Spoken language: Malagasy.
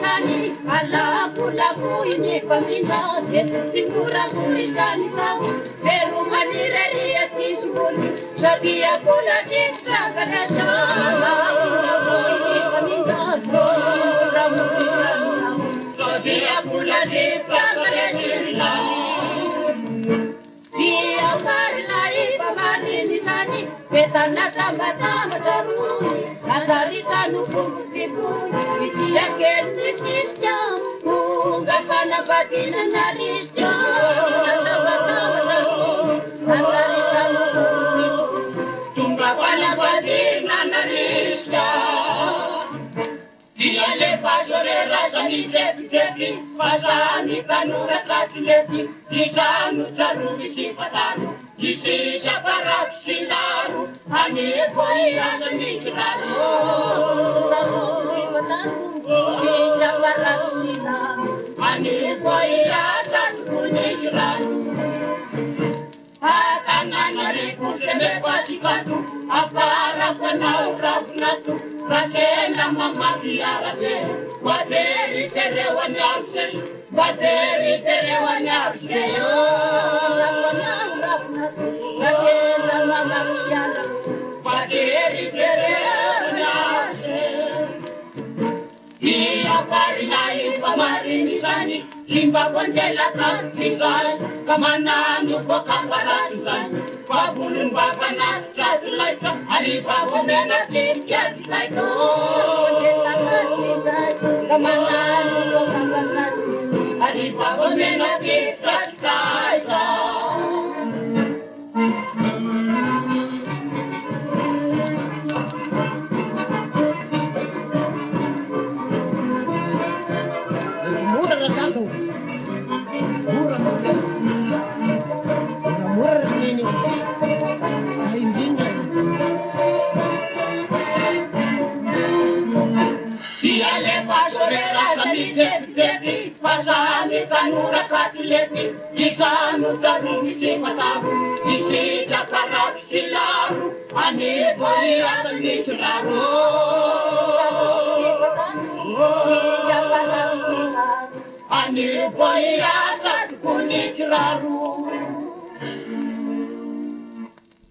izany alafolapo iny mpaminany sigorako izany sao pero manireria tsisy olo sady akola distrakarasa iny mpaminany sady akola distrakarasa dia marinay pamarini izany betana tambatambatra roy azaritano fombosipony itia kely misisya tonga fanambadinana risya tambatambatra roy azaritano fombosipony tonga fanambadinana risya dia lefazore rasany lepitepy fazany tanora tasy lepy izano tsaromy sy fatano isika paraky silaro anevo iazany kiraro tsaromy fatano isika paraky silaro anevo iazany kiraro atanana rekontremekwasikato aparafanao ravunato Batena mamafi arabe, bateri terewani arse, bateri terewani arse. Batena mamafi arabe, bateri terewani arse. Ia parinai pamarini zani, simba kondela kakizai, kamananu pokaparati zani. Babulun bakana satulaika, ali babumena kirkiati laiko. Kondela kakizai, kamananu pokaparati, ali babumena kirkiati laiko. Pasani kanura katileti, isanu tarumi si matabu, isida parab silaru, ani boi atani churaru. Ani boi atani churaru.